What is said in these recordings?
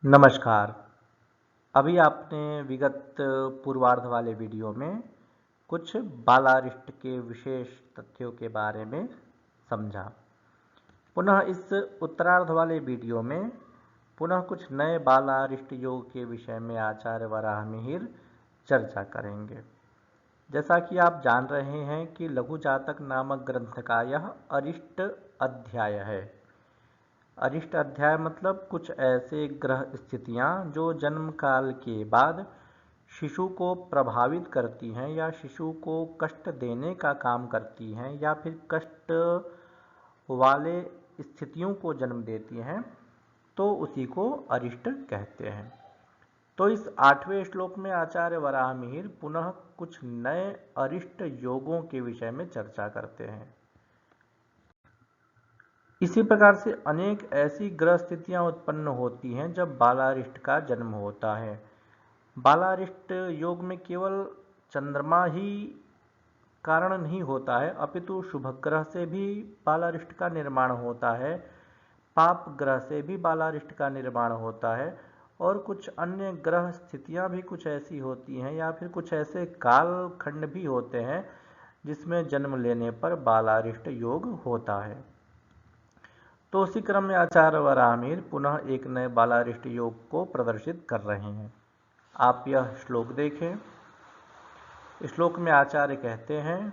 नमस्कार। अभी आपने विगत पूर्वार्ध वाले वीडियो में कुछ बालारिष्ट के विशेष तथ्यों के बारे में समझा। पुनः इस उत्तरार्ध वाले वीडियो में पुनः कुछ नए बालारिष्ट योग के विषय में आचार्य वराहमिहिर चर्चा करेंगे। जैसा कि आप जान रहे हैं कि लघु जातक नामक ग्रंथ का यह अरिष्ट अध्याय है। अरिष्ट अध्याय मतलब कुछ ऐसे ग्रह स्थितियां जो जन्म काल के बाद शिशु को प्रभावित करती हैं या शिशु को कष्ट देने का काम करती हैं या फिर कष्ट वाले स्थितियों को जन्म देती हैं, तो उसी को अरिष्ट कहते हैं। तो इस 8वें श्लोक में आचार्य वराहमिहिर पुनः कुछ नए अरिष्ट योगों के विषय में चर्चा करते हैं। इसी प्रकार से अनेक ऐसी ग्रह स्थितियां उत्पन्न होती हैं जब बालारिष्ट का जन्म होता है। बालारिष्ट योग में केवल चंद्रमा ही कारण नहीं होता है, अपितु शुभ ग्रह से भी बालारिष्ट का निर्माण होता है, पाप ग्रह से भी बालारिष्ट का निर्माण होता है और कुछ अन्य ग्रह स्थितियां भी कुछ ऐसी होती हैं या फिर कुछ ऐसे काल खंड भी होते हैं जिसमें जन्म लेने पर बालारिष्ट योग होता है। तो उसी क्रम में आचार्य वराहमिहिर पुनः एक नए बालारिष्ट योग को प्रदर्शित कर रहे हैं। आप यह श्लोक देखें। श्लोक में आचार्य कहते हैं,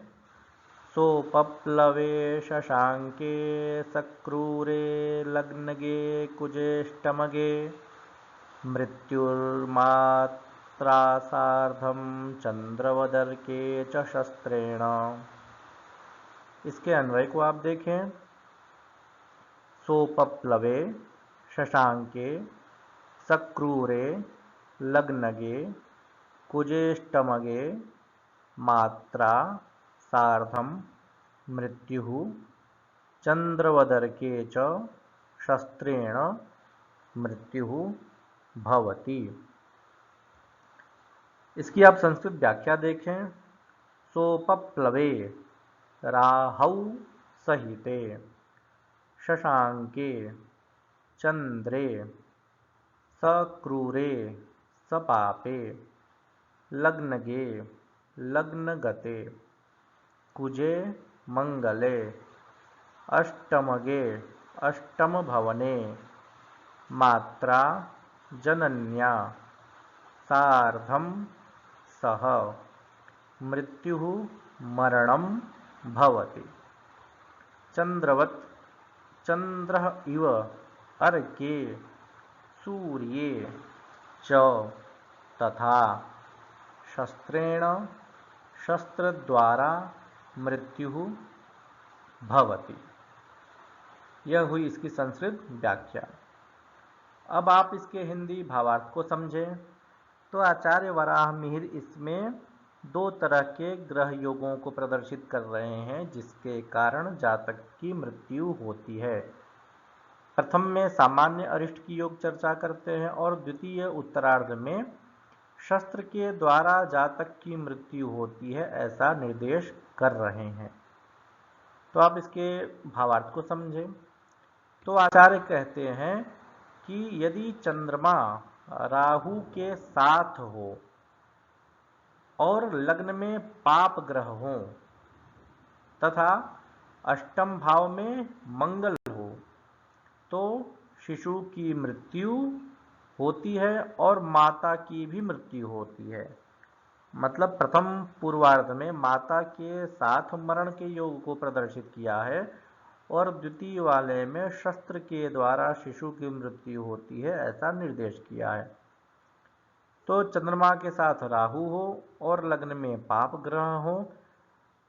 सोपप्लवे शशांके सक्रूरे लग्नगे कुजेष्टमगे मृत्युर्मात्रा सार्धम चंद्रवदर्के च शस्त्रेण। इसके अन्वय को आप देखें। सोपप्लवे शशांके सक्रूरे लग्नगे कुजेष्टमगे मात्रा सार्धम मृत्यु चंद्रवदर्के च शस्त्रेण मृत्यु भवति। इसकी आप संस्कृत व्याख्या देखें। सोपप्लवे राहौ सहिते शशांके चंद्रे सक्रूरे सपापे लग्नगे लग्नगते कुजे मंगले अष्टमगे अष्टमभवने मात्रा जनन्या सार्धं सह मृत्यु मरणं भवति। चंद्रवत् चंद्र इव अर्के सूर्ये च तथा शस्त्रेण शस्त्र द्वारा मृत्यु भवति। यह हुई इसकी संस्कृत व्याख्या। अब आप इसके हिंदी भावार्थ को समझें। तो आचार्य वराहमिहिर इसमें दो तरह के ग्रह योगों को प्रदर्शित कर रहे हैं जिसके कारण जातक की मृत्यु होती है। प्रथम में सामान्य अरिष्ट की योग चर्चा करते हैं और द्वितीय उत्तरार्ध में शस्त्र के द्वारा जातक की मृत्यु होती है ऐसा निर्देश कर रहे हैं। तो आप इसके भावार्थ को समझें। तो आचार्य कहते हैं कि यदि चंद्रमा राहु के साथ हो और लग्न में पाप ग्रह हो तथा अष्टम भाव में मंगल हो तो शिशु की मृत्यु होती है और माता की भी मृत्यु होती है। मतलब प्रथम पूर्वार्ध में माता के साथ मरण के योग को प्रदर्शित किया है और द्वितीय वाले में शस्त्र के द्वारा शिशु की मृत्यु होती है ऐसा निर्देश किया है। तो चंद्रमा के साथ राहु हो और लग्न में पाप ग्रह हो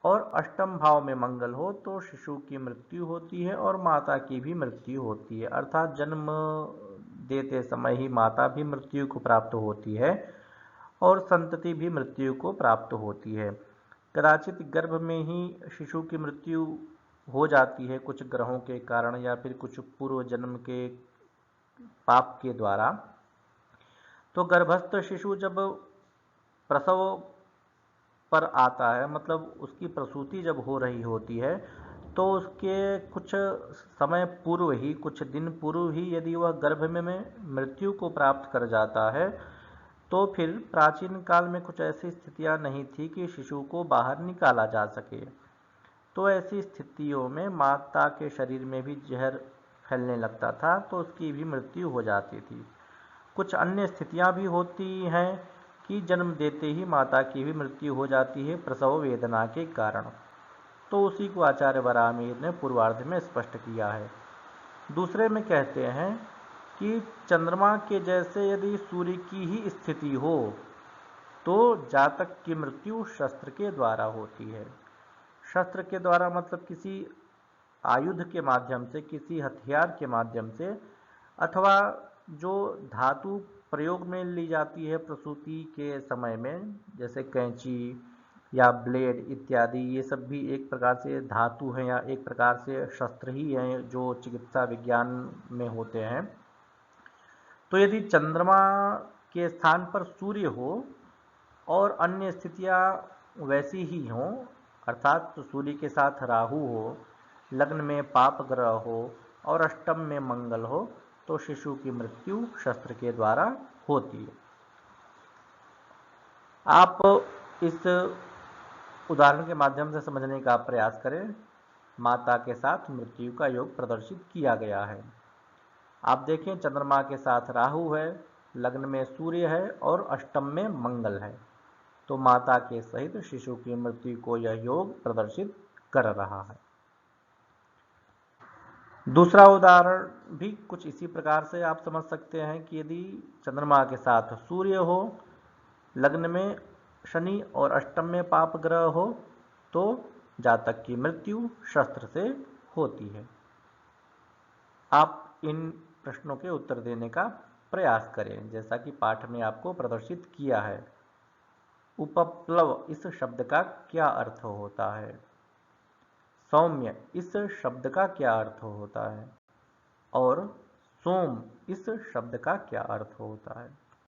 और अष्टम भाव में मंगल हो तो शिशु की मृत्यु होती है और माता की भी मृत्यु होती है। अर्थात जन्म देते समय ही माता भी मृत्यु को प्राप्त होती है और संतति भी मृत्यु को प्राप्त होती है। कदाचित गर्भ में ही शिशु की मृत्यु हो जाती है कुछ ग्रहों के कारण या फिर कुछ पूर्व जन्म के पाप के द्वारा। तो गर्भस्थ शिशु जब प्रसव पर आता है, मतलब उसकी प्रसूति जब हो रही होती है, तो उसके कुछ समय पूर्व ही, कुछ दिन पूर्व ही यदि वह गर्भ में मृत्यु को प्राप्त कर जाता है, तो फिर प्राचीन काल में कुछ ऐसी स्थितियां नहीं थी कि शिशु को बाहर निकाला जा सके। तो ऐसी स्थितियों में माता के शरीर में भी जहर फैलने लगता था, तो उसकी भी मृत्यु हो जाती थी। कुछ अन्य स्थितियां भी होती हैं कि जन्म देते ही माता की भी मृत्यु हो जाती है प्रसव वेदना के कारण। तो उसी को आचार्य वराहमिहिर ने पूर्वार्ध में स्पष्ट किया है। दूसरे में कहते हैं कि चंद्रमा के जैसे यदि सूर्य की ही स्थिति हो तो जातक की मृत्यु शस्त्र के द्वारा होती है। शस्त्र के द्वारा मतलब किसी आयुध के माध्यम से, किसी हथियार के माध्यम से, अथवा जो धातु प्रयोग में ली जाती है प्रसूति के समय में, जैसे कैंची या ब्लेड इत्यादि, ये सब भी एक प्रकार से धातु हैं या एक प्रकार से शस्त्र ही हैं जो चिकित्सा विज्ञान में होते हैं। तो यदि चंद्रमा के स्थान पर सूर्य हो और अन्य स्थितियां वैसी ही हों, अर्थात तो सूर्य के साथ राहु हो, लग्न में पाप ग्रह हो और अष्टम में मंगल हो, तो शिशु की मृत्यु शस्त्र के द्वारा होती है। आप इस उदाहरण के माध्यम से समझने का प्रयास करें। माता के साथ मृत्यु का योग प्रदर्शित किया गया है। आप देखें, चंद्रमा के साथ राहु है, लग्न में सूर्य है और अष्टम में मंगल है, तो माता के सहित शिशु की मृत्यु को यह योग प्रदर्शित कर रहा है। दूसरा उदाहरण भी कुछ इसी प्रकार से आप समझ सकते हैं कि यदि चंद्रमा के साथ सूर्य हो, लग्न में शनि और अष्टम में पाप ग्रह हो, तो जातक की मृत्यु शस्त्र से होती है। आप इन प्रश्नों के उत्तर देने का प्रयास करें जैसा कि पाठ में आपको प्रदर्शित किया है। उपप्लव इस शब्द का क्या अर्थ होता है? सौम्य इस शब्द का क्या अर्थ होता है? और सोम इस शब्द का क्या अर्थ होता है?